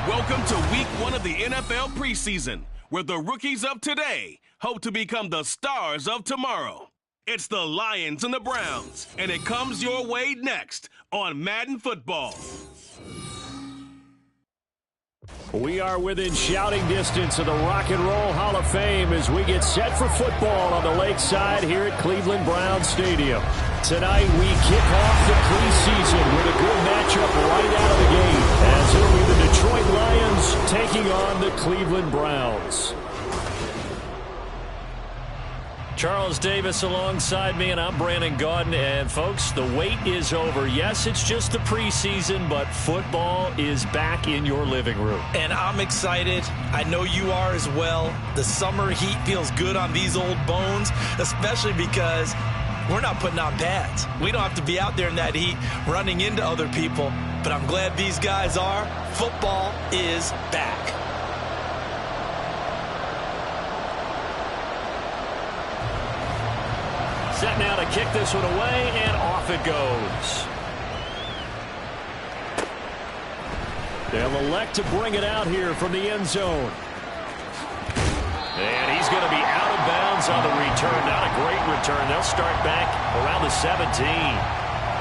Welcome to week 1 of the NFL preseason, where the rookies of today hope to become the stars of tomorrow. It's the Lions and the Browns, and it comes your way next on Madden Football. We are within shouting distance of the Rock and Roll Hall of Fame as we get set for football on the lakeside here at Cleveland Browns Stadium. Tonight we kick off the preseason with a good matchup right out of the gate, as it'll be the Detroit Lions taking on the Cleveland Browns. Charles Davis alongside me, and I'm Brandon Gaudin. And, folks, the wait is over. Yes, it's just the preseason, but football is back in your living room. And I'm excited. I know you are as well. The summer heat feels good on these old bones, especially because we're not putting on pads. We don't have to be out there in that heat running into other people. But I'm glad these guys are. Football is back. Set now to kick this one away, and off it goes. They'll elect to bring it out here from the end zone. And he's going to be out of bounds on the return. Not a great return. They'll start back around the 17.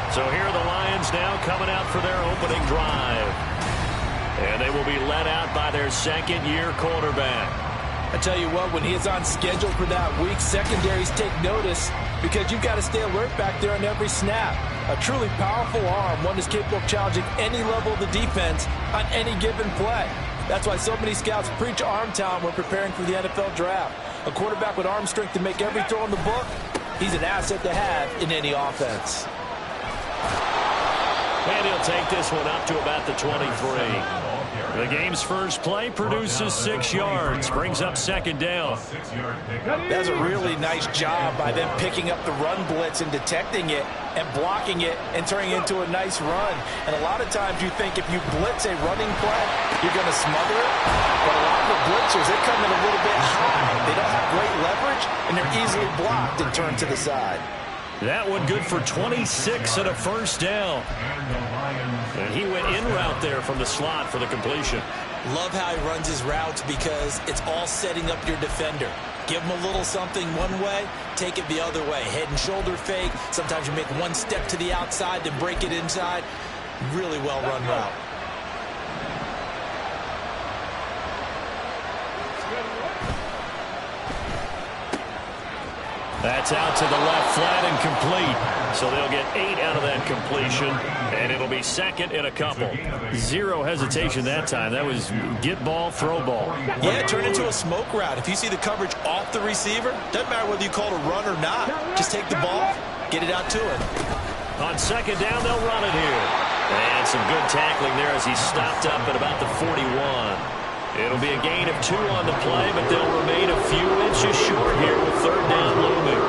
So here are the Lions now coming out for their opening drive. And they will be led out by their second-year quarterback. I tell you what, when he is on schedule for that week, secondaries take notice because you've got to stay alert back there on every snap. A truly powerful arm, one is capable of challenging any level of the defense on any given play. That's why so many scouts preach arm talent when preparing for the NFL draft. A quarterback with arm strength to make every throw in the book, he's an asset to have in any offense. And he'll take this one up to about the 23. The game's first play produces 6 yards, brings up second down. That's a really nice job by them picking up the run blitz and detecting it and blocking it and turning it into a nice run. And a lot of times you think if you blitz a running play, you're going to smother it. But a lot of the blitzers, they come in a little bit high. They don't have great leverage, and they're easily blocked and turned to the side. That one good for 26 and a first down. And he went in route there from the slot for the completion. Love how he runs his routes because it's all setting up your defender. Give him a little something one way, take it the other way. Head and shoulder fake. Sometimes you make one step to the outside, then break it inside. Really well run route. That's out to the left, flat and complete. So they'll get 8 out of that completion, and it'll be second and a couple. Zero hesitation that time. That was get ball, throw ball. Yeah, turn into a smoke route. If you see the coverage off the receiver, doesn't matter whether you call it a run or not. Just take the ball, get it out to him. On second down, they'll run it here. And some good tackling there as he stopped up at about the 41. It'll be a gain of 2 on the play, but they'll remain a few inches short here with third down looming.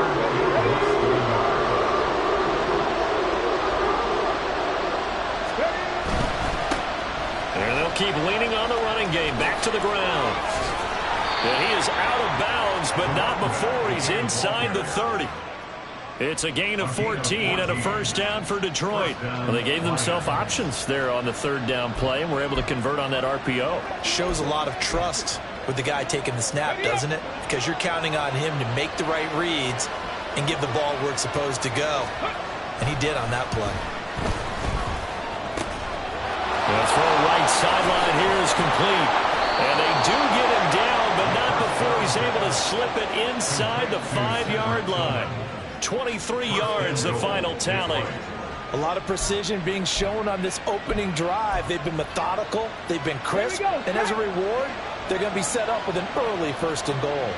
And they'll keep leaning on the running game. Back to the ground. And he is out of bounds, but not before he's inside the 30. It's a gain of 14 and a first down for Detroit. Well, they gave themselves options there on the third down play and were able to convert on that RPO. Shows a lot of trust with the guy taking the snap, doesn't it? Because you're counting on him to make the right reads and give the ball where it's supposed to go. And he did on that play. The throw right sideline here is complete. And they do get him down, but not before he's able to slip it inside the 5-yard line. 23 yards, the final tally. A lot of precision being shown on this opening drive. They've been methodical, they've been crisp, and as a reward, they're going to be set up with an early 1st and goal.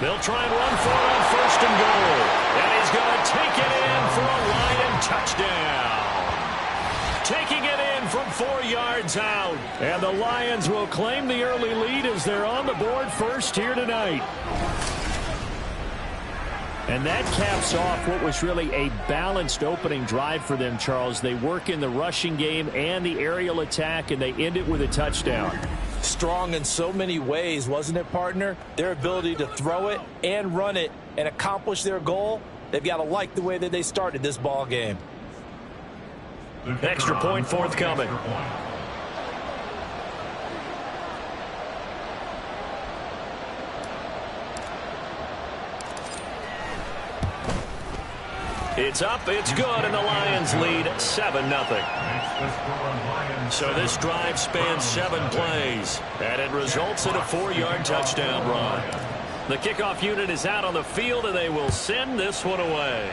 They'll try and run for it on 1st and goal. And he's going to take it in for a Lion touchdown. Taking it in from 4 yards out. And the Lions will claim the early lead as they're on the board first here tonight. And that caps off what was really a balanced opening drive for them, Charles. They work in the rushing game and the aerial attack, and they end it with a touchdown. Strong in so many ways, wasn't it, partner? Their ability to throw it and run it and accomplish their goal, they've got to like the way that they started this ball game. Extra point forthcoming. It's up, it's good, and the Lions lead 7-0. So this drive spans 7 plays, and it results in a 4-yard touchdown run. The kickoff unit is out on the field, and they will send this one away.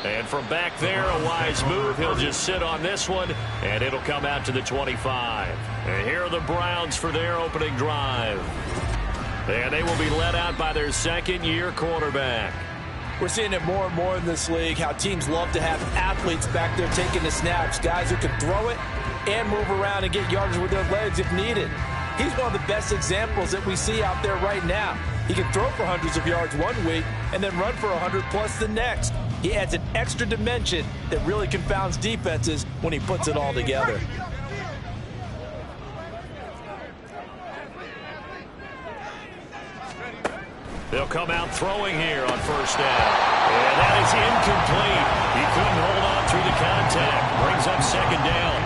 And from back there, a wise move. He'll just sit on this one, and it'll come out to the 25. And here are the Browns for their opening drive. And they will be led out by their second-year quarterback. We're seeing it more and more in this league, how teams love to have athletes back there taking the snaps, guys who can throw it and move around and get yardage with their legs if needed. He's one of the best examples that we see out there right now. He can throw for hundreds of yards one week and then run for 100+ the next. He adds an extra dimension that really confounds defenses when he puts it all together. They'll come out throwing here on 1st down. And that is incomplete. He couldn't hold on through the contact. Brings up 2nd down.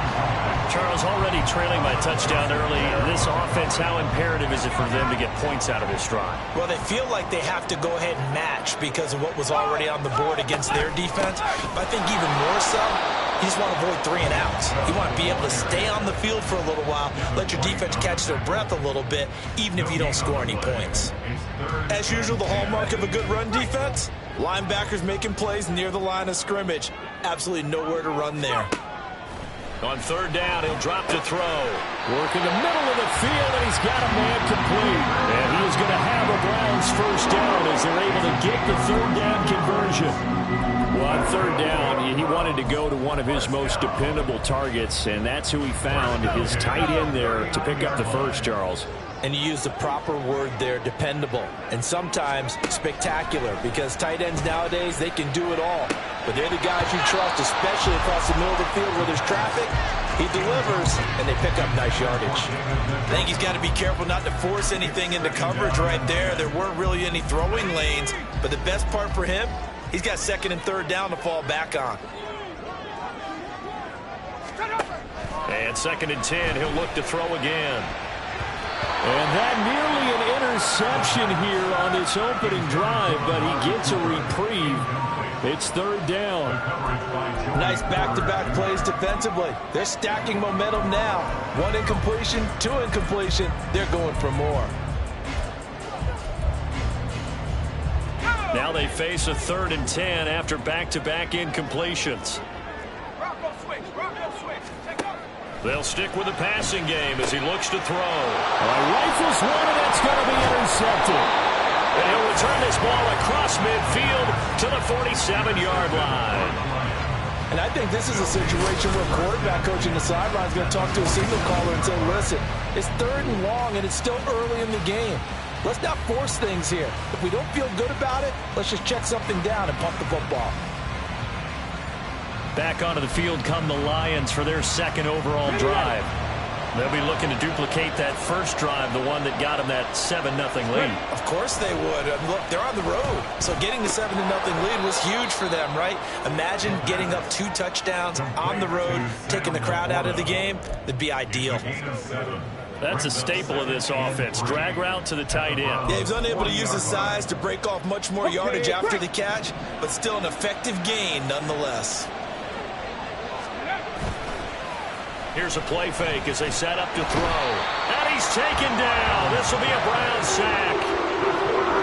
Charles, already trailing by touchdown early. This offense, how imperative is it for them to get points out of this drive? Well, they feel like they have to go ahead and match because of what was already on the board against their defense. But I think even more so, you just want to avoid 3 and outs. You want to be able to stay on the field for a little while, let your defense catch their breath a little bit, even if you don't score any points. As usual, the hallmark of a good run defense, linebackers making plays near the line of scrimmage. Absolutely nowhere to run there. On 3rd down, he'll drop to throw. Work in the middle of the field, and he's got a man complete. And he is going to have a Browns 1st down as they're able to get the 3rd down conversion. Well, on 3rd down, he wanted to go to one of his most dependable targets, and that's who he found, his tight end there to pick up the first, Charles. And you use the proper word there, dependable, and sometimes spectacular, because tight ends nowadays, they can do it all. But they're the guys you trust, especially across the middle of the field where there's traffic. He delivers, and they pick up nice yardage. I think he's got to be careful not to force anything into coverage right there. There weren't really any throwing lanes, but the best part for him, he's got 2nd and 3rd down to fall back on. And 2nd and 10, he'll look to throw again. And that nearly an interception here on this opening drive, but he gets a reprieve. It's 3rd down. Nice back-to-back plays defensively. They're stacking momentum now. 1 incompletion, 2 incompletion. They're going for more. Now they face a 3rd and 10 after back-to-back incompletions. They'll stick with the passing game as he looks to throw. Rifles one, and that's going to be intercepted. And he'll return this ball across midfield to the 47-yard line. And I think this is a situation where quarterback coach in the sideline is going to talk to a signal caller and say, listen, it's 3rd and long, and it's still early in the game. Let's not force things here. If we don't feel good about it, let's just check something down and pump the football. Back onto the field come the Lions for their 2nd overall drive. They'll be looking to duplicate that first drive, the one that got them that 7-0 lead. Of course they would. Look, they're on the road, so getting the 7-0 lead was huge for them, right? Imagine getting up 2 touchdowns on the road, taking the crowd out of the game. That'd be ideal. That's a staple of this offense. Drag route to the tight end. Yeah, he's unable to use his size to break off much more yardage after the catch, but still an effective gain nonetheless. Here's a play fake as they set up to throw. And he's taken down. This will be a Brown sack.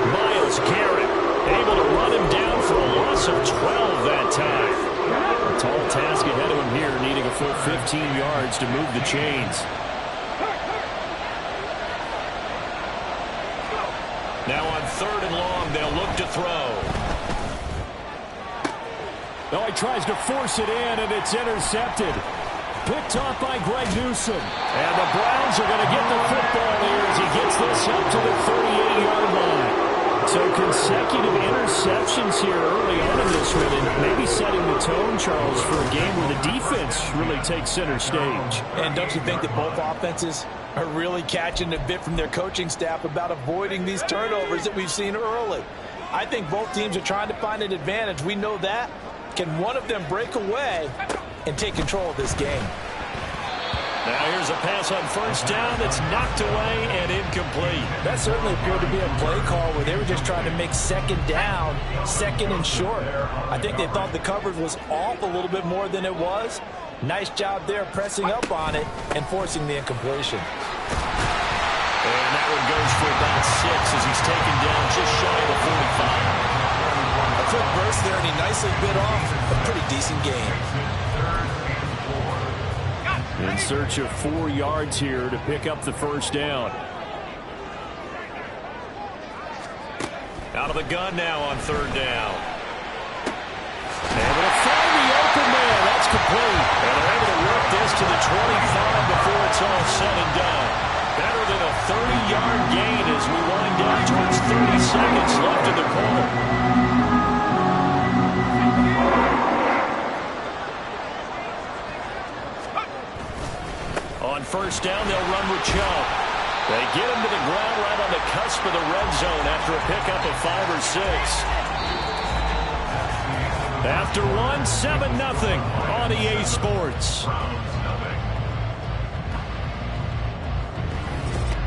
Myles Garrett 15 yards to move the chains. Now on 3rd and long, they'll look to throw. Oh, he tries to force it in, and it's intercepted. Picked off by Greg Newsome. And the Browns are going to get the football here as he gets this up to the 38-yard line. So consecutive interceptions here early on in this one, and maybe setting the tone, Charles, for a game where the defense really takes center stage. And don't you think that both offenses are really catching a bit from their coaching staff about avoiding these turnovers that we've seen early? I think both teams are trying to find an advantage. We know that. Can one of them break away and take control of this game? Now here's a pass on 1st down that's knocked away and incomplete. That certainly appeared to be a play call where they were just trying to make 2nd down, 2nd and short. I think they thought the coverage was off a little bit more than it was. Nice job there pressing up on it and forcing the incompletion. And that one goes for about 6 as he's taken down just shy of the 45. A quick burst there, and he nicely bit off a pretty decent game. In search of 4 yards here to pick up the 1st down. Out of the gun now on 3rd down. Able to find the open man. That's complete. And they're able to work this to the 25 before it's all said and done. Better than a 30-yard gain as we wind down towards 30 seconds left in the quarter. On 1st down, they'll run with Chubb. They get him to the ground right on the cusp of the red zone after a pickup of 5 or 6. After 7-0 on EA Sports.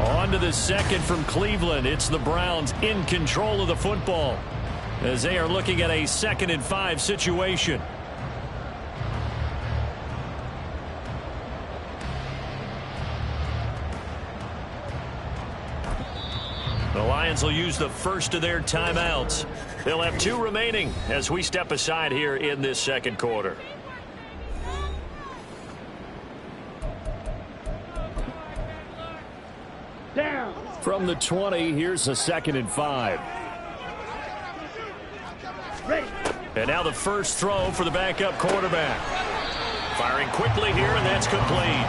On to the 2nd from Cleveland. It's the Browns in control of the football as they are looking at a 2nd and 5 situation. The Lions will use the first of their timeouts. They'll have 2 remaining as we step aside here in this 2nd quarter. Down. From the 20, here's a 2nd and 5. Ready. And now the first throw for the backup quarterback. Firing quickly here, and that's complete.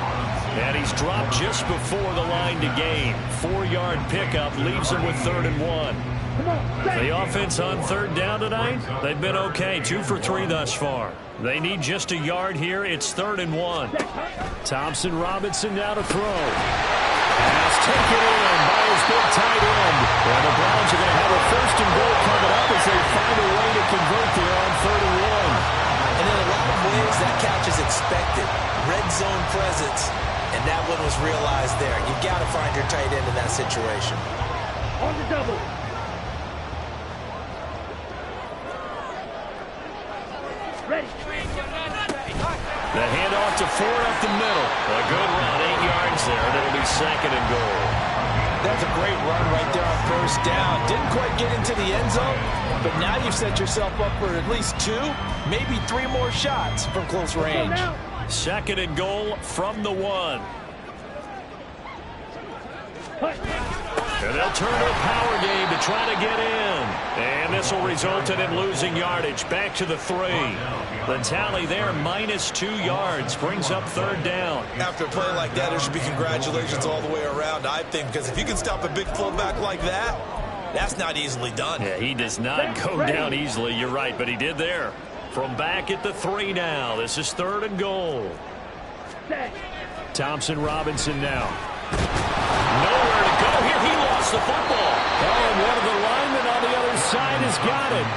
And he's dropped just before the line to gain. 4-yard pickup leaves him with 3rd and 1. The offense on 3rd down tonight, they've been okay. 2 for 3 thus far. They need just a yard here. It's 3rd and 1. Thompson Robinson now to throw. Pass taken in by his big tight end. And the Browns are going to have a 1st and goal coming up as they find a way to convert there on 3rd and 1. And in a lot of ways, that catch is expected. Red zone presence. And that one was realized there. You've got to find your tight end in that situation. On the double. Ready. The handoff to Ford up the middle. A good run, 8 yards there, and it'll be 2nd and goal. That's a great run right there on 1st down. Didn't quite get into the end zone, but now you've set yourself up for at least 2, maybe 3 more shots from close range. 2nd and goal from the 1. And they'll turn to a power game to try to get in. And this will result in him losing yardage. Back to the 3. The tally there, -2 yards, brings up 3rd down. After a play like that, there should be congratulations all the way around, I think, because if you can stop a big fullback like that, that's not easily done. Yeah, he does not go down easily, you're right, but he did there. From back at the 3 now. This is 3rd and goal. Thompson Robinson now. Nowhere to go here. He lost the football. Oh, and one of the linemen on the other side has got it.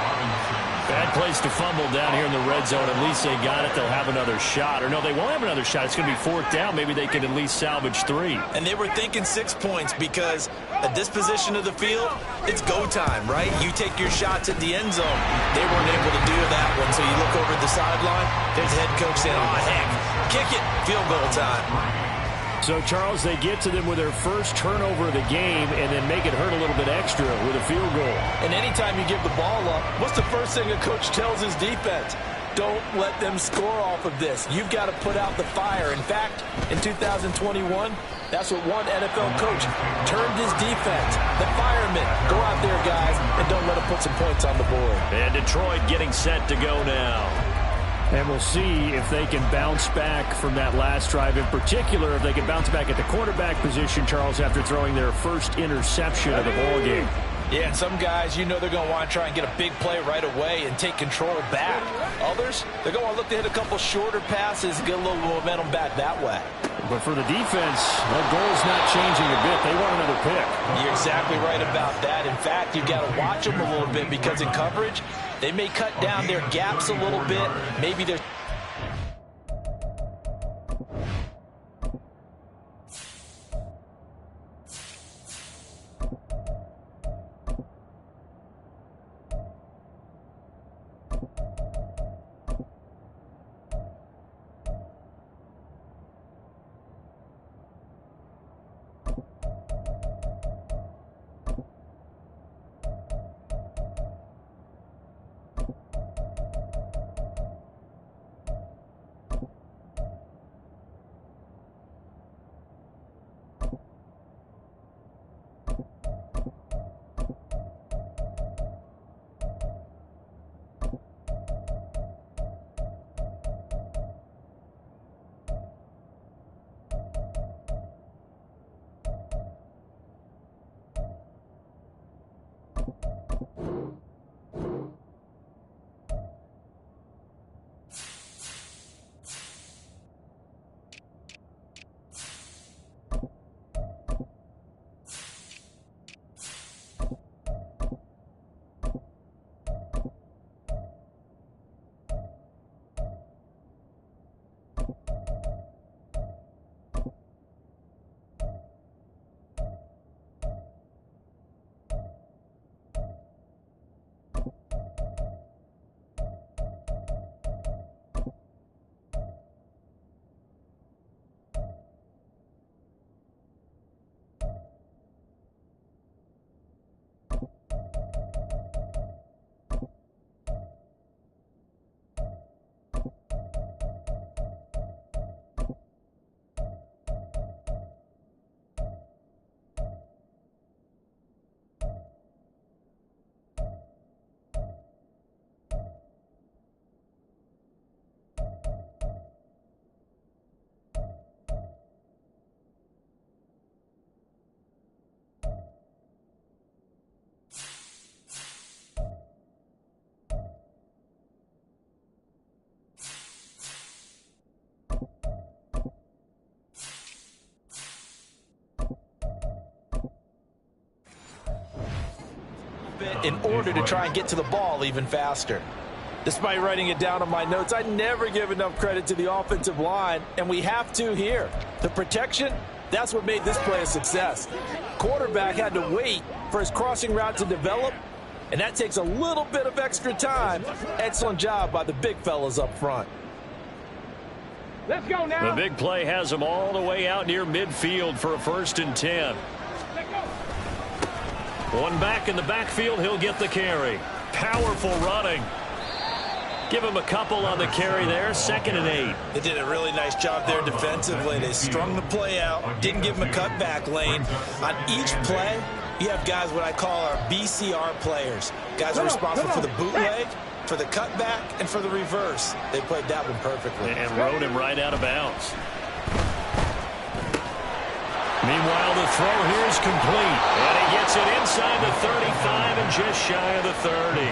Bad place to fumble down here in the red zone. At least they got it. They'll have another shot. Or no, they won't have another shot. It's going to be 4th down. Maybe they can at least salvage 3. And they were thinking 6 points because at this position of the field, it's go time, right? You take your shots at the end zone. They weren't able to do that one. So you look over at the sideline, there's the head coach saying, oh, heck, kick it, field goal time. So, Charles, they get to them with their first turnover of the game and then make it hurt a little bit extra with a field goal. And anytime you give the ball up, what's the first thing a coach tells his defense? Don't let them score off of this. You've got to put out the fire. In fact, in 2021, that's what one NFL coach turned his defense. The firemen. Go out there, guys, and don't let them put some points on the board. And Detroit getting set to go now. And we'll see if they can bounce back from that last drive. In particular, if they can bounce back at the quarterback position, Charles, after throwing their first interception of the ballgame. Yeah, and some guys, you know they're going to want to try and get a big play right away and take control back. Others, they're going to look to hit a couple shorter passes and get a little momentum back that way. But for the defense, that goal's not changing a bit. They want another pick. You're exactly right about that. In fact, you've got to watch them a little bit because in coverage, they may cut down their gaps a little bit. Maybe they're... in order to try and get to the ball even faster. Despite writing it down on my notes, I never give enough credit to the offensive line, and we have to here. The protection, that's what made this play a success. Quarterback had to wait for his crossing route to develop, and that takes a little bit of extra time. Excellent job by the big fellas up front. Let's go now. The big play has him all the way out near midfield for a 1st and 10. One back in the backfield, he'll get the carry. Powerful running. Give him a couple on the carry there, 2nd and 8. They did a really nice job there defensively. They strung the play out, didn't give him a cutback lane. On each play, you have guys what I call our BCR players. Guys are responsible for the bootleg, for the cutback, and for the reverse. They played that one perfectly. And rode him right out of bounds. Meanwhile, the throw here is complete. And he gets it inside the 35 and just shy of the 30.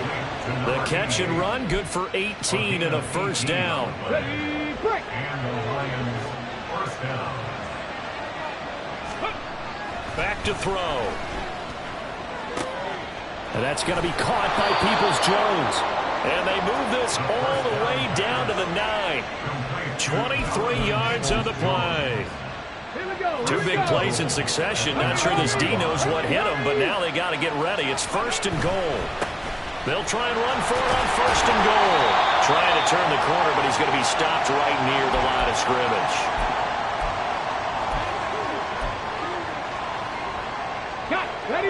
The catch and run, good for 18 and a 1st down. Back to throw. And that's going to be caught by Peoples-Jones. And they move this all the way down to the 9. 23 yards on the play. 2 big plays in succession. Not sure this D knows what hit him, but now they got to get ready. It's 1st and goal. They'll try and run for it on 1st and goal. Trying to turn the corner, but he's going to be stopped right near the line of scrimmage.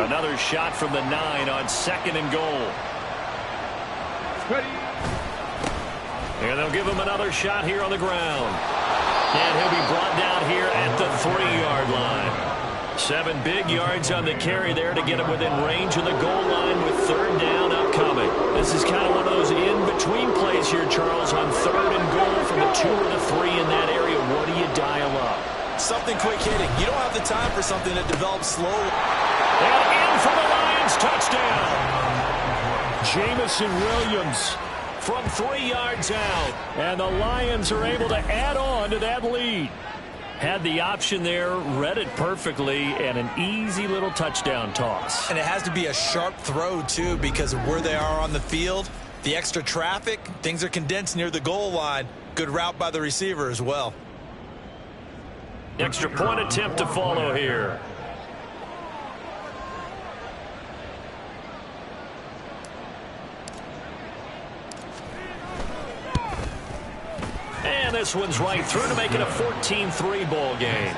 Another shot from the 9 on 2nd and goal. And they'll give him another shot here on the ground. And he'll be brought down here at the 3-yard line. 7 big yards on the carry there to get him within range of the goal line with 3rd down upcoming. This is kind of one of those in-between plays here, Charles, on 3rd and goal from the 2 or the 3 in that area. What do you dial up? Something quick hitting. You don't have the time for something that develops slowly. And in for the Lions, touchdown. Jamison Williams From 3 yards out. And the Lions are able to add on to that lead. Had the option there, read it perfectly, and an easy little touchdown toss. And it has to be a sharp throw, too, because of where they are on the field. The extra traffic, things are condensed near the goal line. Good route by the receiver as well. Extra point attempt to follow here. And this one's right through to make it a 14-3 ball game.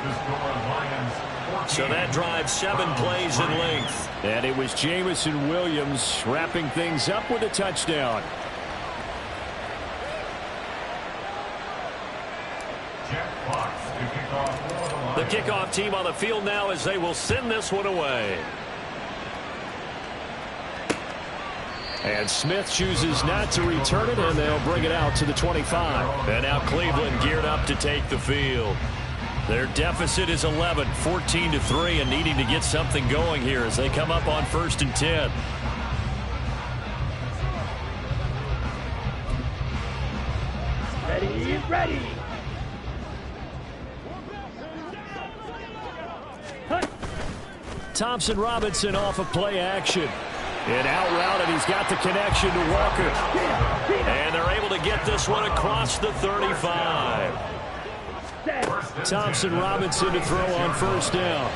So that drives 7 plays in length. And it was Jamison Williams wrapping things up with a touchdown. The kickoff team on the field now as they will send this one away. And Smith chooses not to return it, and they'll bring it out to the 25. And now Cleveland geared up to take the field. Their deficit is 11, 14-3, and needing to get something going here as they come up on 1st and 10. Ready. Thompson Robinson off of play action. And out route, and he's got the connection to Walker. And they're able to get this one across the 35. Thompson Robinson to throw on 1st down.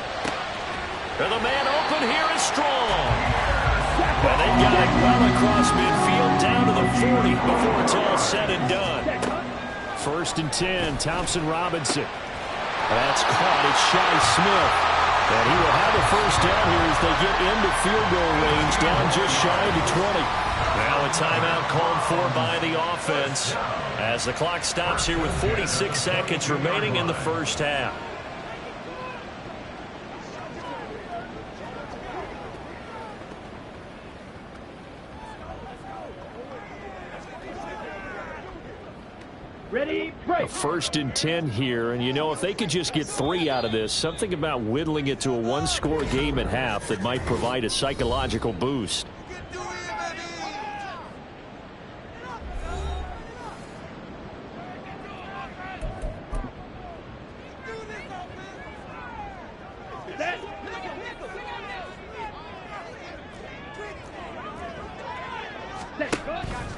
And the man open here is strong. And they've got it well across midfield down to the 40 before it's all said and done. 1st and 10, Thompson Robinson. That's caught. It's Shi Smith. And he will have a 1st down here as they get into field goal range, down just shy of the 20. Now a timeout called for by the offense as the clock stops here with 46 seconds remaining in the 1st half. Ready, break. A 1st and 10 here, and you know, if they could just get 3 out of this, something about whittling it to a 1-score game at half that might provide a psychological boost.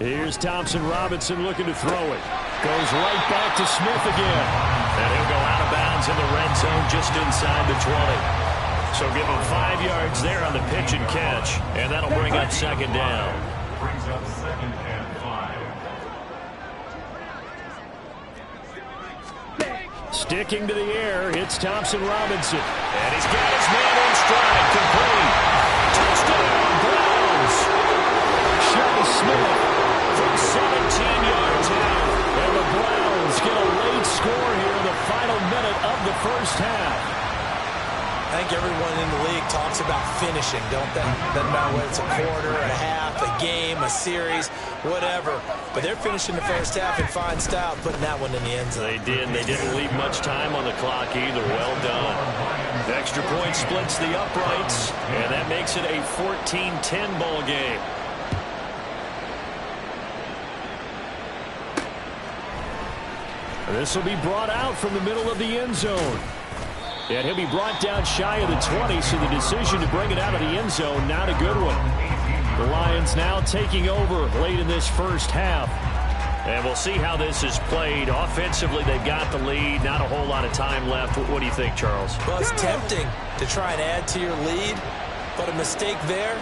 Here's Thompson Robinson looking to throw it. Goes right back to Smith again. And he'll go out of bounds in the red zone just inside the 20. So give him 5 yards there on the pitch and catch. And that'll bring up 2nd down. Brings up 2nd and 5. Sticking to the air, it's Thompson Robinson. And he's got his man on stride. Complete. Touchdown, Browns. Shi Smith from 17 yards out. And the Browns get a late score here in the final minute of the 1st half. I think everyone in the league talks about finishing, don't they? Doesn't matter whether it's a quarter, a half, a game, a series, whatever. But they're finishing the 1st half in fine style, putting that one in the end zone. They did. They didn't leave much time on the clock either. Well done. The extra point splits the uprights, and that makes it a 14-10 ball game. This will be brought out from the middle of the end zone. And he'll be brought down shy of the 20, so the decision to bring it out of the end zone, not a good one. The Lions now taking over late in this 1st half. And we'll see how this is played. Offensively, they've got the lead. Not a whole lot of time left. What do you think, Charles? Well, it's tempting to try and add to your lead, but a mistake there,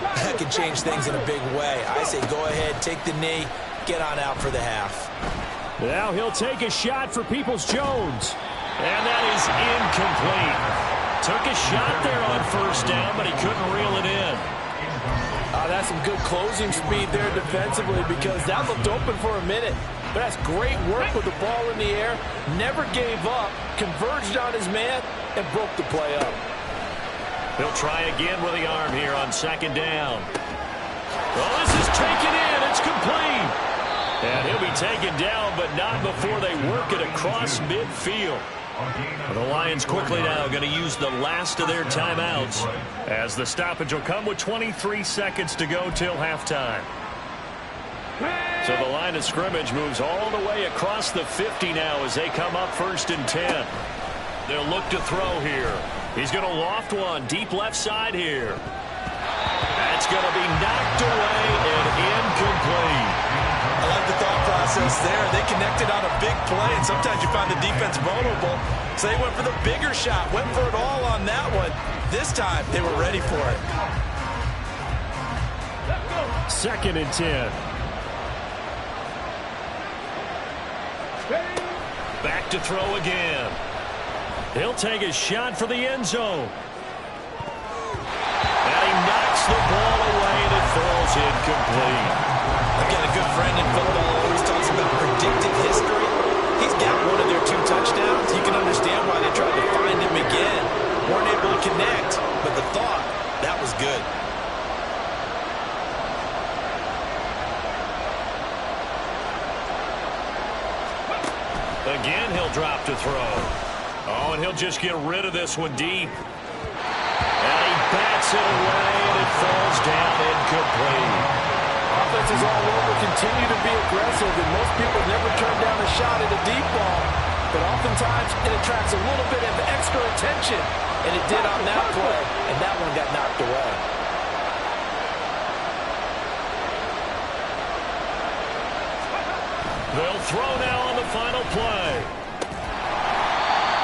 that can change things in a big way. I say go ahead, take the knee, get on out for the half. Now he'll take a shot for Peoples-Jones. And that is incomplete. Took a shot there on 1st down, but he couldn't reel it in. That's some good closing speed there defensively because that looked open for a minute. But that's great work with the ball in the air. Never gave up, converged on his man, and broke the play up. He'll try again with the arm here on second down. Well, this is taken in. It's complete. And he'll be taken down, but not before they work it across midfield. The Lions quickly now going to use the last of their timeouts, as the stoppage will come with 23 seconds to go till halftime. So the line of scrimmage moves all the way across the 50 now as they come up 1st and 10. They'll look to throw here. He's going to loft one deep left side here. That's going to be knocked away and incomplete. I like the thought process there. They connected on a big play, and sometimes you find the defense vulnerable. So they went for the bigger shot, went for it all on that one. This time, they were ready for it. 2nd and 10. Back to throw again. He'll take a shot for the end zone. And he knocks the ball away, and it falls incomplete. Again, a good friend in football always talks about predictive history. He's got one of their 2 touchdowns. You can understand why they tried to find him again. Weren't able to connect, but the thought, that was good. Again, he'll drop to throw. Oh, and he'll just get rid of this one deep. And he bats it away, and it falls down incomplete. Offenses all over continue to be aggressive, and most people never turn down a shot at a deep ball. But oftentimes, it attracts a little bit of extra attention, and it did on that play, and that one got knocked away. They'll throw now on the final play.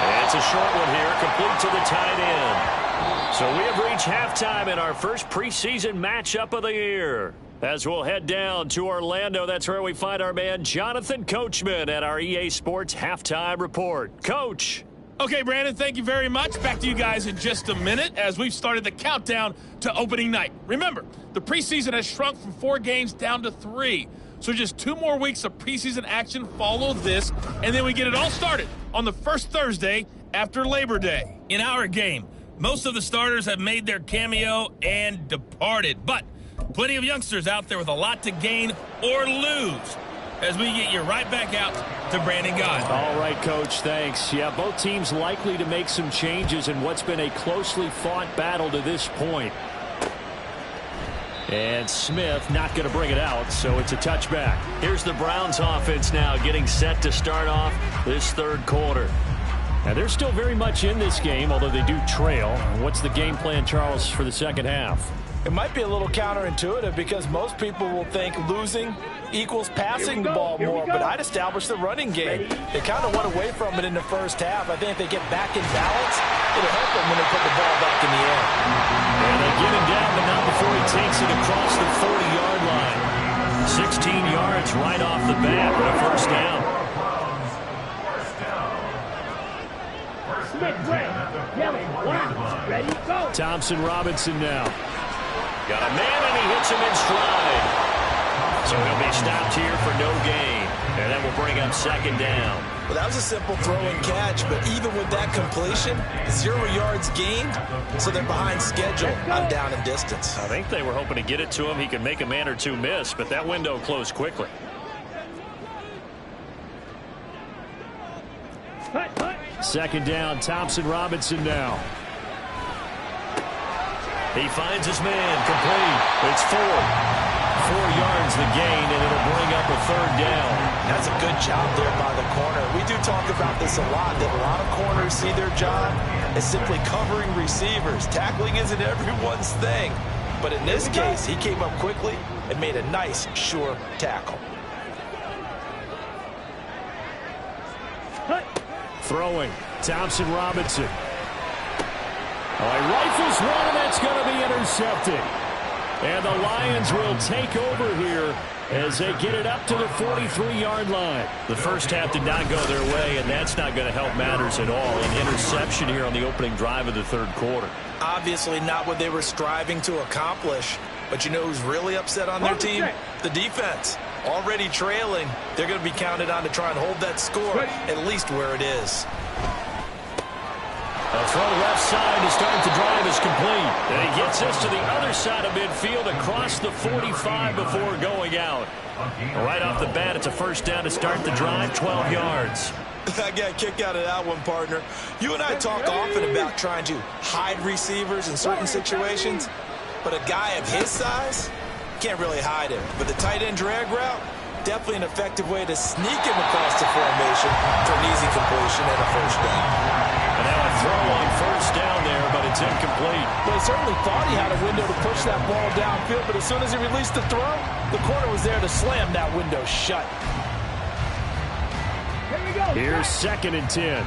And it's a short one here, complete to the tight end. So we have reached halftime in our first preseason matchup of the year. As we'll head down to Orlando, that's where we find our man Jonathan Coachman at our EA Sports Halftime Report. Coach. Okay, Brandon, thank you very much. Back to you guys in just a minute as we've started the countdown to opening night. Remember, the preseason has shrunk from 4 games down to 3. So just 2 more weeks of preseason action follow this, and then we get it all started on the first Thursday after Labor Day. In our game, most of the starters have made their cameo and departed, but plenty of youngsters out there with a lot to gain or lose as we get you right back out to Brandon Gaudin. All right, Coach, thanks. Yeah, both teams likely to make some changes in what's been a closely fought battle to this point. And Smith not going to bring it out, so it's a touchback. Here's the Browns offense now getting set to start off this 3rd quarter. And they're still very much in this game, although they do trail. What's the game plan, Charles, for the 2nd half? It might be a little counterintuitive because most people will think losing equals passing the ball more, but I'd establish the running game. They kind of went away from it in the first half. I think if they get back in balance, it'll help them when they put the ball back in the air. And they get him down, but not before he takes it across the 40-yard line. 16 yards right off the bat with a first down. Thompson Robinson now. Got a man, and he hits him in stride. So he'll be stopped here for no gain. And that will bring up 2nd down. Well, that was a simple throw and catch, but even with that completion, 0 yards gained, so they're behind schedule on down and distance. I think they were hoping to get it to him. He could make a man or 2 miss, but that window closed quickly. Second down, Thompson Robinson now. He finds his man, complete. It's 4. 4 yards the gain, and it'll bring up a 3rd down. That's a good job there by the corner. We do talk about this a lot, that a lot of corners see their job as simply covering receivers. Tackling isn't everyone's thing. But in this case, he came up quickly and made a nice, sure tackle. Throwing, Thompson Robinson. Oh, he rifles one, and that's going to be intercepted. And the Lions will take over here as they get it up to the 43-yard line. The first half did not go their way, and that's not going to help matters at all. An interception here on the opening drive of the 3rd quarter. Obviously not what they were striving to accomplish. But you know who's really upset on their team? The defense. Already trailing, they're going to be counted on to try and hold that score at least where it is. A throw left side to start the drive is complete. And he gets this to the other side of midfield across the 45 before going out. Right off the bat, it's a first down to start the drive, 12 yards. I got a kick out of that one, partner. You and I talk often about trying to hide receivers in certain situations, but a guy of his size can't really hide him. But the tight end drag route, definitely an effective way to sneak him across the formation for an easy completion and a first down. And now a throw on first down there, but it's incomplete. Well, he certainly thought he had a window to push that ball downfield, but as soon as he released the throw, the corner was there to slam that window shut. Here we go. Here's 2nd and 10.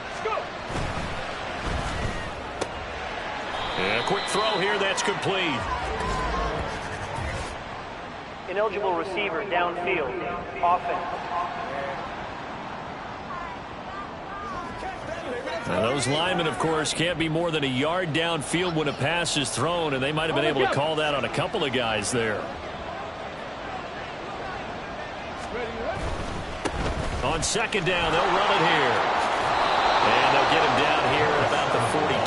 Let's go. And a quick throw here, that's complete. Ineligible receiver downfield. Offense. Now those linemen, of course, can't be more than a yard downfield when a pass is thrown, and they might have been able to call that on a couple of guys there. On 2nd down, they'll run it here. And they'll get him down here at about the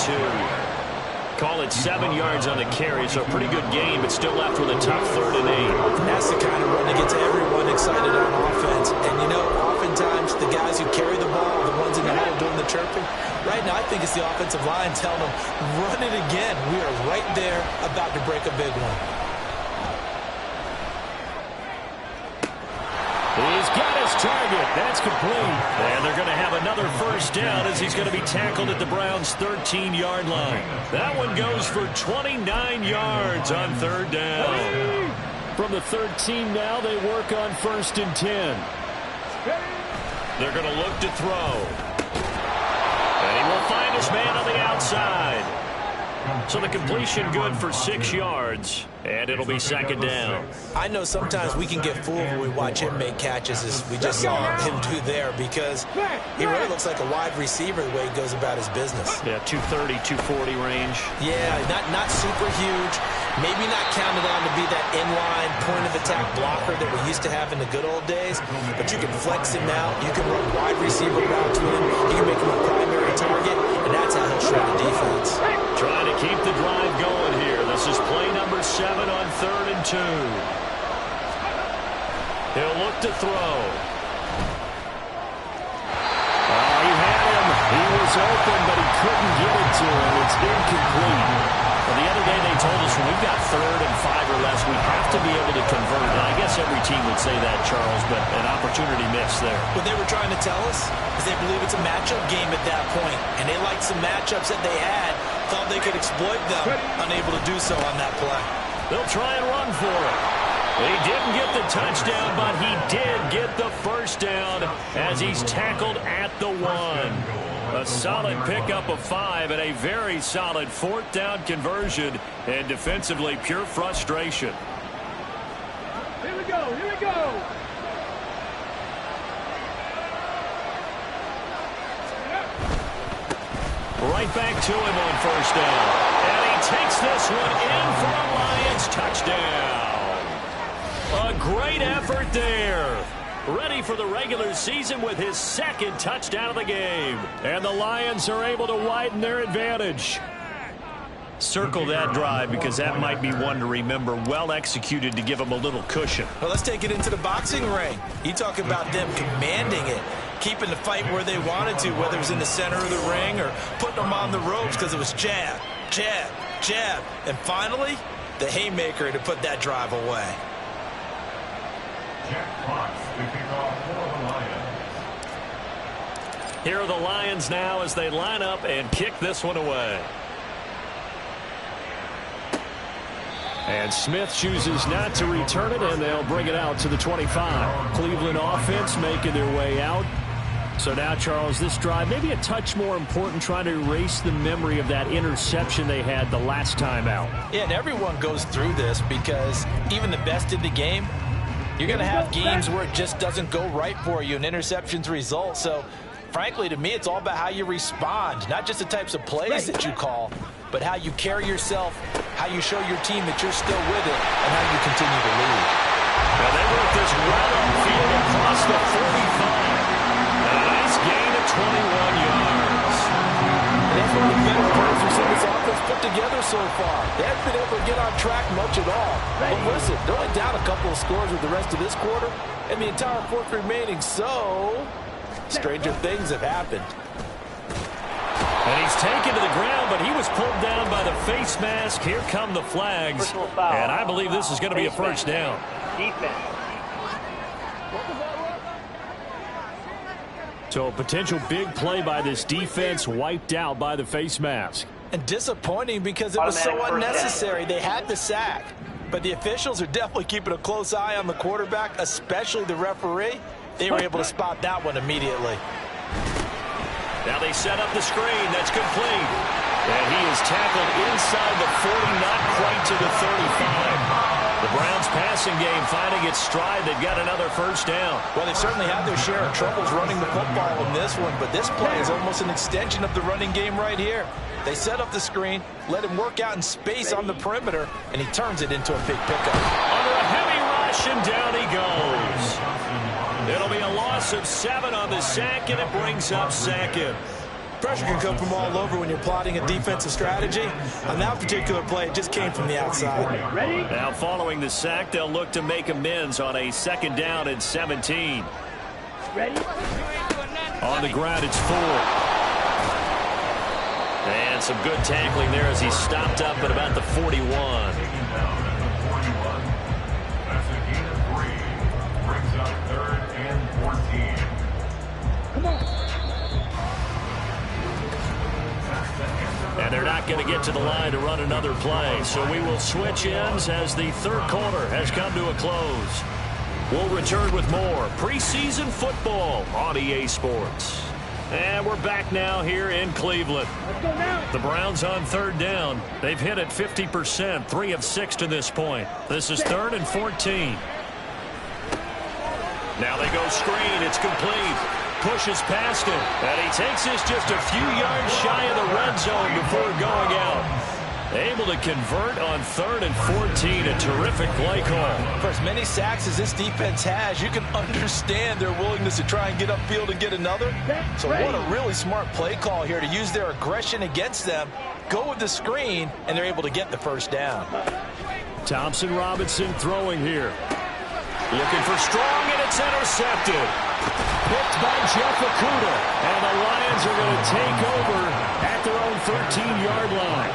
42. Call it 7 yards on the carry, so a pretty good game, but still left with a tough 3rd and 8. That's the kind of run that gets everyone excited on offense. And, you know, oftentimes the guys who carry the ball are the ones in the huddle doing the chirping. Right now, I think it's the offensive line telling them, run it again. We are right there about to break a big one. He's got his target. That's complete. And they're going to have another first down as he's going to be tackled at the Browns' 13-yard line. That one goes for 29 yards on 3rd down. From the 13 now, they work on 1st and 10. They're going to look to throw. And he will find his man on the outside. So the completion good for 6 yards, and it'll be 2nd down. I know sometimes we can get fooled when we watch him make catches as we just saw him do there because he really looks like a wide receiver the way he goes about his business. Yeah, 230, 240 range. Yeah, not super huge. Maybe not counted on to be that inline point-of-attack blocker that we used to have in the good old days, but you can flex him out. You can run wide receiver routes with him. You can make him a primary target, and that's how he'll shred the defense. Trying to keep the drive going here. This is play number 7 on 3rd and 2. He'll look to throw. He had him. He was open, but he couldn't get it to him. It's incomplete. Well, the other day they told us when we've got 3rd and 5 or less, we have to be able to convert. And I guess every team would say that, Charles, but an opportunity missed there. What they were trying to tell us is they believe it's a matchup game at that point, and they liked some matchups that they had, thought they could exploit them, unable to do so on that play. They'll try and run for it. He didn't get the touchdown, but he did get the first down as he's tackled at the 1. A solid pickup of 5 and a very solid 4th down conversion, and defensively pure frustration. Here we go. Here we go. Right back to him on first down. And he takes this one in for a Lions touchdown. A great effort there. Ready for the regular season with his 2nd touchdown of the game. And the Lions are able to widen their advantage. Circle that drive because that might be one to remember. Well executed to give them a little cushion. Well, let's take it into the boxing ring. You talk about them commanding it, keeping the fight where they wanted to, whether it was in the center of the ring or putting them on the ropes because it was jab, jab, jab. And finally, the haymaker to put that drive away. Jack Fox to kick off for the Lions. Here are the Lions now as they line up and kick this one away. And Smith chooses not to return it, and they'll bring it out to the 25. Cleveland offense making their way out. So now, Charles, this drive maybe a touch more important, trying to erase the memory of that interception they had the last time out. Yeah, and everyone goes through this because even the best in the game, you're going to have games where it just doesn't go right for you and interceptions result. So, frankly, to me, it's all about how you respond, not just the types of plays that you call, but how you carry yourself how you show your team that you're still with it, and how you continue to lead. Now they work this right upfield across the 45. A nice gain of 21 yards. And that's one of the better plays we've seen this offense put together so far. They haven't been able to get on track much at all. But listen, they're only down a couple of scores with the rest of this quarter, and the entire fourth remaining, so stranger things have happened. And he's taken to the ground, but he was pulled down by the face mask. Here come the flags. And I believe this is going to be a first down. Defense. So a potential big play by this defense wiped out by the face mask. And disappointing because it was so unnecessary. They had the sack. But the officials are definitely keeping a close eye on the quarterback, especially the referee. They were able to spot that one immediately. Now they set up the screen. That's complete. And he is tackled inside the 40, not quite to the 35. The Browns passing game finding its stride. They've got another first down. Well, they've certainly had their share of troubles running the football in this one, but this play is almost an extension of the running game right here. They set up the screen, let him work out in space on the perimeter, and he turns it into a big pickup. Under a heavy rush, and down he goes. It'll be a loss of 7 on the sack, and it brings up second. Pressure can come from all over when you're plotting a defensive strategy. On that particular play, it just came from the outside. Now following the sack, they'll look to make amends on a second down and 17. On the ground, it's 4. And some good tackling there as he stopped up at about the 41. That's a gain of 3. Brings up 3rd and 14. Come on. And they're not going to get to the line to run another play. So we will switch ends as the third quarter has come to a close. We'll return with more preseason football on EA Sports. And we're back now here in Cleveland. Let's go now. The Browns on third down. They've hit it 50%, 3 of 6 to this point. This is 3rd and 14. Now they go screen. It's complete. Pushes past him. And he takes this just a few yards shy of the red zone before going out. Able to convert on 3rd and 14. A terrific play call. For as many sacks as this defense has, you can understand their willingness to try and get upfield and get another. So what a really smart play call here to use their aggression against them. Go with the screen, and they're able to get the first down. Thompson Robinson throwing here. Looking for strong, and it's intercepted. Picked by Jeff Okudah. And the Lions are going to take over at their own 13-yard line.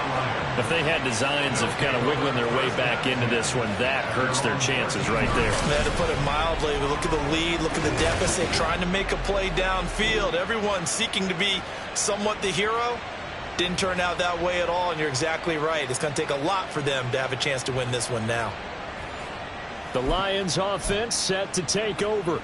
If they had designs of kind of wiggling their way back into this one, that hurts their chances right there. Man, to put it mildly, look at the lead, look at the deficit, trying to make a play downfield. Everyone seeking to be somewhat the hero. Didn't turn out that way at all, and you're exactly right. It's going to take a lot for them to have a chance to win this one now. The Lions offense set to take over.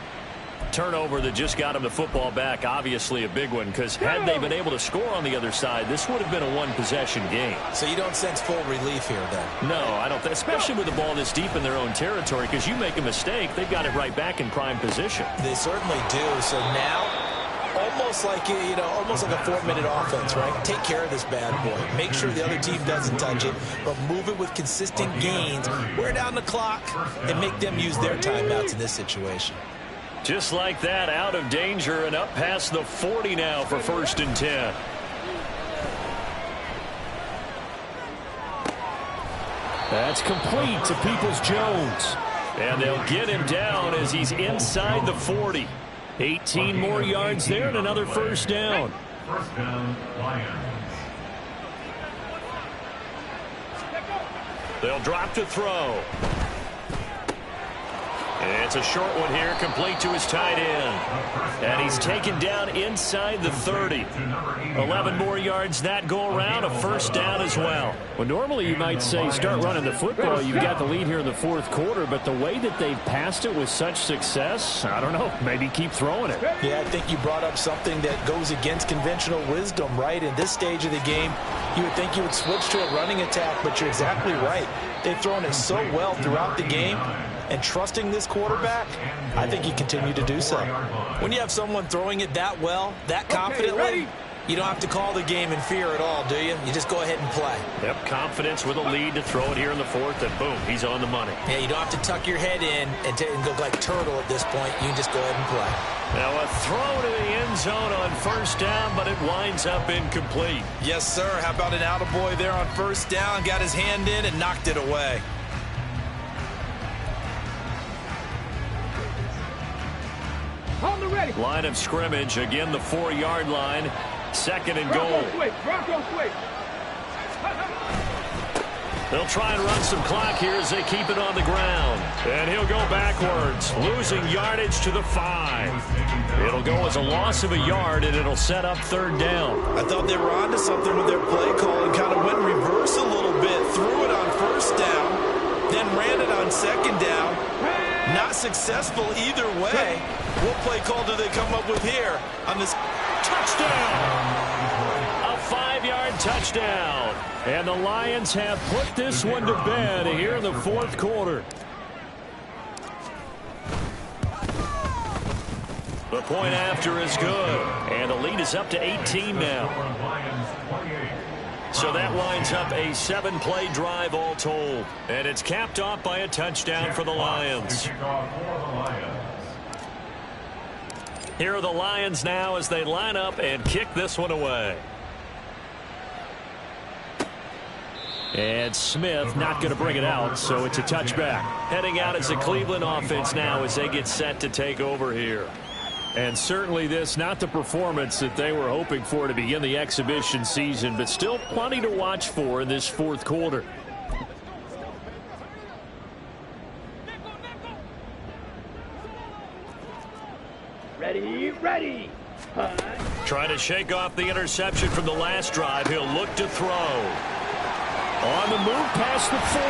Turnover that just got him the football back, obviously a big one, because had they been able to score on the other side, this would have been a one-possession game. So you don't sense full relief here, then? No, I don't. Especially with the ball this deep in their own territory, because you make a mistake, they've got it right back in prime position. They certainly do. So now, almost like a 4-minute offense, right? Take care of this bad boy. Make sure the other team doesn't touch it, but move it with consistent gains. Wear down the clock and make them use their timeouts in this situation. Just like that, out of danger and up past the 40 now for 1st and 10. That's complete to Peoples-Jones. And they'll get him down as he's inside the 40. 18 more yards there and another first down. First down, Lions. They'll drop to throw. It's a short one here, complete to his tight end. And he's taken down inside the 30. 11 more yards that go around, a first down as well. Well, normally you might say start running the football. You've got the lead here in the fourth quarter, but the way that they've passed it with such success, I don't know, maybe keep throwing it. Yeah, I think you brought up something that goes against conventional wisdom, right? In this stage of the game, you would think you would switch to a running attack, but you're exactly right. They've thrown it so well throughout the game. And trusting this quarterback, I think he continued to do so. When you have someone throwing it that well, that confidently, You don't have to call the game in fear at all, do you? You just go ahead and play. Yep, confidence with a lead to throw it here in the fourth, and boom, he's on the money. Yeah, you don't have to tuck your head in and go like turtle at this point. You can just go ahead and play. Now a throw to the end zone on first down, but it winds up incomplete. Yes, sir. How about an attaboy there on first down? Got his hand in and knocked it away. Line of scrimmage, again the 4-yard line. Second and goal. They'll try and run some clock here as they keep it on the ground. And he'll go backwards, losing yardage to the 5. It'll go as a loss of a yard, and it'll set up third down. I thought they were onto something with their play call and kind of went in reverse a little bit. Threw it on first down, then ran it on second down. Not successful either way. What play call do they come up with here on this? Touchdown! A 5-yard touchdown. And the Lions have put this one to bed here in the fourth quarter. The point after is good. And the lead is up to 18 now. So that winds up a 7-play drive all told. And it's capped off by a touchdown for the Lions. Here are the Lions now as they line up and kick this one away. And Smith not going to bring it out, so it's a touchback. Heading out as the Cleveland offense now as they get set to take over here. And certainly this, not the performance that they were hoping for to begin the exhibition season, but still plenty to watch for in this fourth quarter. Ready. Trying to shake off the interception from the last drive. He'll look to throw. On the move past the 40.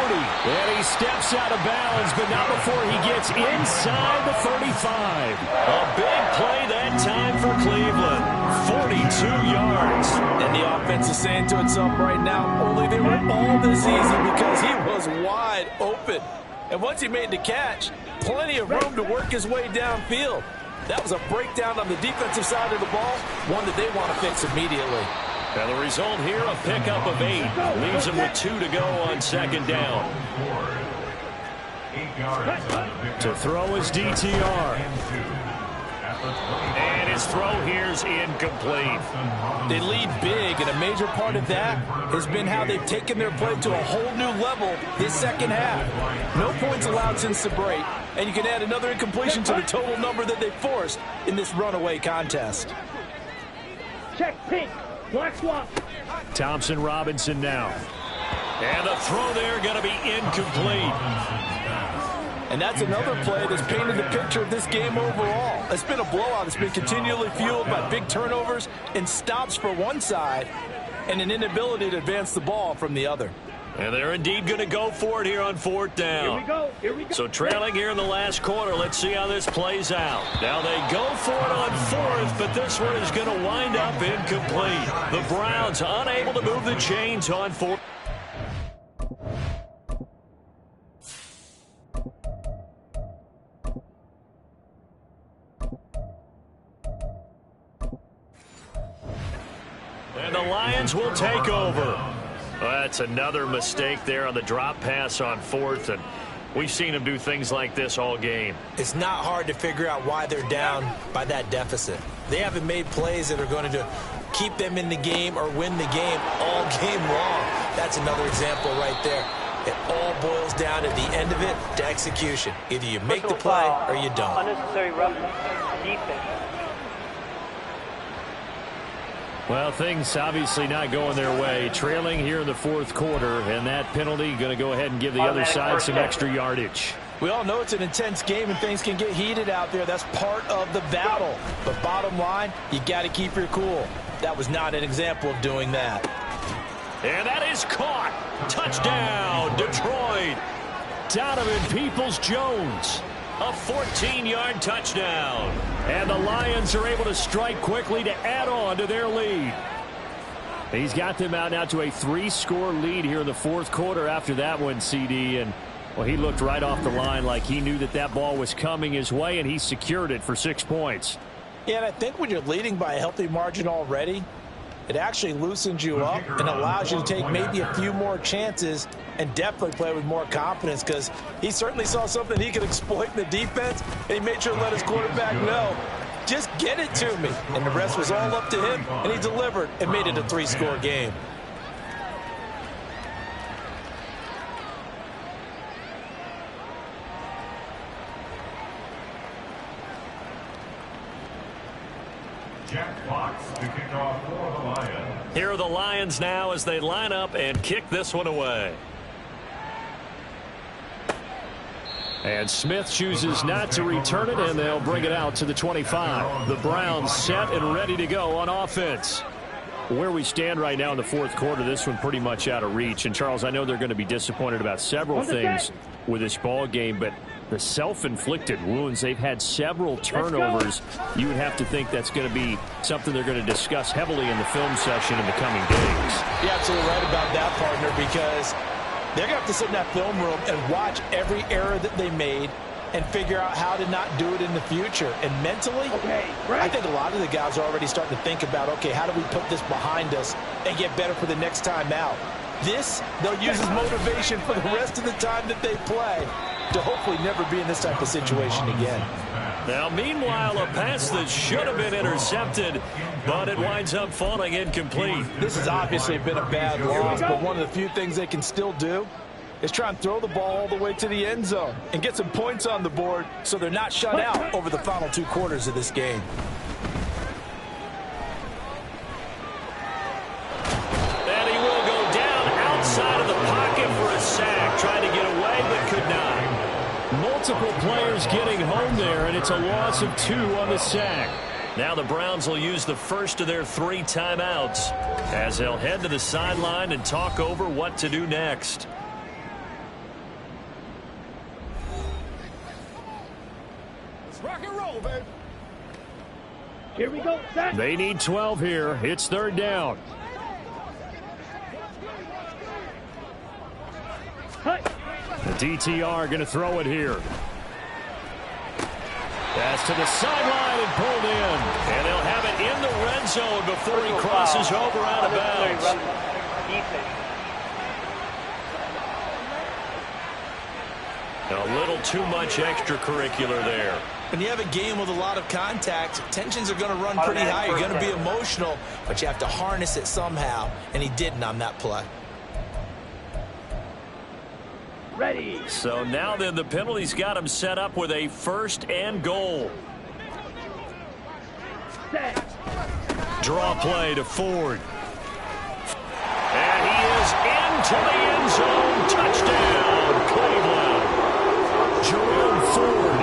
And he steps out of bounds, but not before he gets inside the 35. A big play that time for Cleveland. 42 yards. And the offense is saying to itself right now, only they were all this easy because he was wide open. And once he made the catch, plenty of room to work his way downfield. That was a breakdown on the defensive side of the ball, one that they want to fix immediately. And the result here, a pickup of 8. Leaves him with 2 to go on second down. To throw his DTR. And his throw here is incomplete. They lead big, and a major part of that has been how they've taken their play to a whole new level this second half. No points allowed since the break, and you can add another incompletion to the total number that they forced in this runaway contest. Check pink. Black swap. Thompson Robinson now. And the throw there going to be incomplete. And that's another play that's painted the picture of this game overall. It's been a blowout. It's been continually fueled by big turnovers and stops for one side and an inability to advance the ball from the other. And they're indeed going to go for it here on fourth down. Here we go. So trailing here in the last quarter, let's see how this plays out. Now they go for it on fourth, but this one is going to wind up incomplete. The Browns unable to move the chains on fourth. And the Lions will take over. Well, that's another mistake there on the drop pass on fourth, and we've seen them do things like this all game. It's not hard to figure out why they're down by that deficit. They haven't made plays that are going to keep them in the game or win the game all game long. That's another example right there. It all boils down at the end of it to execution. Either you make the play or you don't. Unnecessary roughness. Defense. Well, things obviously not going their way. Trailing here in the fourth quarter, and that penalty going to go ahead and give the other side some extra yardage. We all know it's an intense game and things can get heated out there. That's part of the battle. But bottom line, you got to keep your cool. That was not an example of doing that. And that is caught. Touchdown, Detroit. Donovan Peoples-Jones. A 14-yard touchdown. And the Lions are able to strike quickly to add on to their lead. He's got them out now to a 3-score lead here in the fourth quarter after that one, CD. And, well, he looked right off the line like he knew that that ball was coming his way, and he secured it for 6 points. Yeah, and I think when you're leading by a healthy margin already, It actually loosens you up and allows you to take maybe a few more chances and definitely play with more confidence, because he certainly saw something he could exploit in the defense, and he made sure to let his quarterback know, just get it to me. And the rest was all up to him, and he delivered and made it a 3-score game. Jack Fox to kick off for the Lions. Here are the Lions now as they line up and kick this one away. And Smith chooses not to return it, and they'll bring it out to the 25. The Browns set and ready to go on offense. Where we stand right now in the fourth quarter, this one pretty much out of reach. And, Charles, I know they're going to be disappointed about several things with this ball game, but the self-inflicted wounds, they've had several turnovers. You would have to think that's going to be something they're going to discuss heavily in the film session in the coming days. You're absolutely right about that, partner, because they're going to have to sit in that film room and watch every error that they made and figure out how to not do it in the future. And mentally, I think a lot of the guys are already starting to think about, okay, how do we put this behind us and get better for the next time out? This, they'll use as motivation for the rest of the time that they play to hopefully never be in this type of situation again. Now, meanwhile, a pass that should have been intercepted, but it winds up falling incomplete. This has obviously been a bad loss, but one of the few things they can still do is try and throw the ball all the way to the end zone and get some points on the board so they're not shut out over the final 2 quarters of this game. And he will go down outside of the pocket for a sack, trying to get away but could not. Multiple players getting home there, and it's a loss of 2 on the sack. Now the Browns will use the first of their 3 timeouts as they'll head to the sideline and talk over what to do next. Rock and roll, baby. Here we go, Zach. They need 12 here. It's 3rd down. The DTR going to throw it here. Pass to the sideline and pulled in. And they'll have it in the red zone before he crosses over out of bounds. A little too much extracurricular there. When you have a game with a lot of contact, tensions are going to run pretty high. You're going to be emotional, but you have to harness it somehow, and he didn't on that play. Ready. So now then the penalty's got him set up with a 1st and goal. Set. Draw play to Ford. And he is into the end zone. Touchdown, Cleveland. Jerome Ford,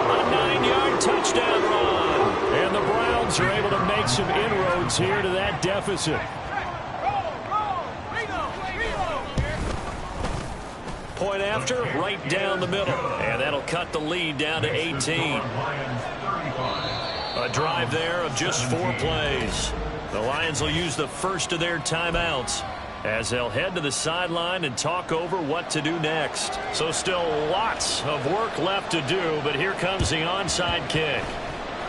a 9-yard touchdown run. And the Browns are able to make some inroads here to that deficit. Point after, right down the middle. And that'll cut the lead down to 18. A drive there of just 4 plays. The Lions will use the first of their timeouts as they'll head to the sideline and talk over what to do next. So still lots of work left to do, but here comes the onside kick.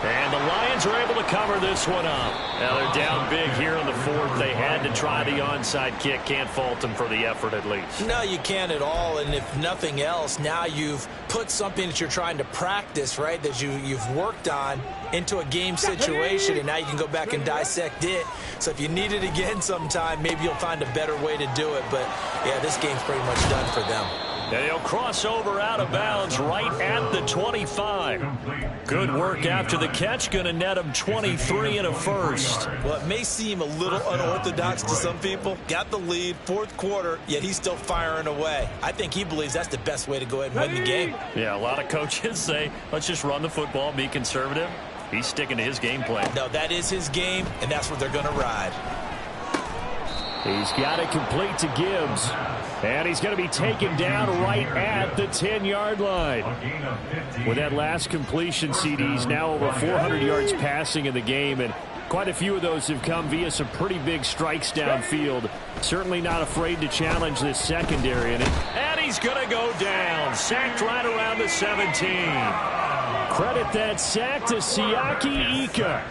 And the Lions are able to cover this one up. Now they're down big here in the 4th. They had to try the onside kick. Can't fault them for the effort at least. No, you can't at all. And if nothing else, now you've put something that you're trying to practice, right, that you've worked on into a game situation, and now you can go back and dissect it. So if you need it again sometime, maybe you'll find a better way to do it. But, yeah, this game's pretty much done for them. And he'll cross over out of bounds right at the 25. Good work after the catch. Going to net him 23 and a first. Well, it may seem a little unorthodox to some people. Got the lead, 4th quarter, yet he's still firing away. I think he believes that's the best way to go ahead and win the game. Yeah, a lot of coaches say, let's just run the football, be conservative. He's sticking to his game plan. No, that is his game, and that's what they're going to ride. He's got it complete to Gibbs. And he's going to be taken down right at the 10-yard line. With that last completion, CD's now over 400 yards passing in the game, and quite a few of those have come via some pretty big strikes downfield. Certainly not afraid to challenge this secondary. And he's going to go down. Sacked right around the 17. Credit that sack to Siaki Ika.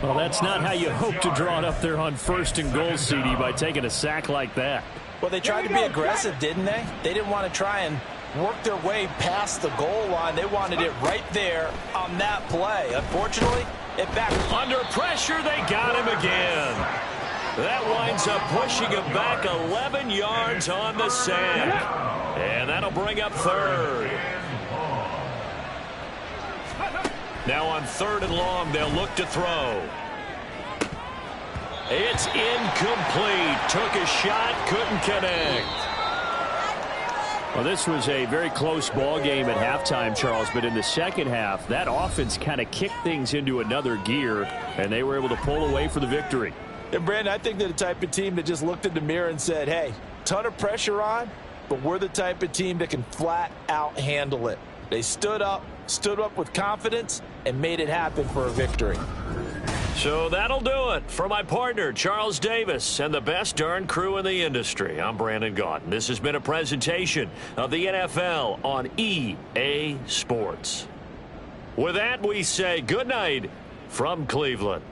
Well, that's not how you hope to draw it up there on 1st and goal, CD, by taking a sack like that. Well, they tried to be aggressive, didn't they? They didn't want to try and work their way past the goal line. They wanted it right there on that play. Unfortunately, it back. Under pressure, they got him again. That winds up pushing him back 11 yards on the sack. And that'll bring up 3rd. Now on 3rd and long, they'll look to throw. It's incomplete. Took a shot, couldn't connect. Well, this was a very close ball game at halftime, Charles, but in the second half, that offense kind of kicked things into another gear, and they were able to pull away for the victory. And, Brandon, I think they're the type of team that just looked in the mirror and said, hey, ton of pressure on, but we're the type of team that can flat out handle it. They stood up with confidence, and made it happen for a victory. So that'll do it for my partner, Charles Davis, and the best darn crew in the industry. I'm Brandon Gaudin. This has been a presentation of the NFL on EA Sports. With that, we say good night from Cleveland.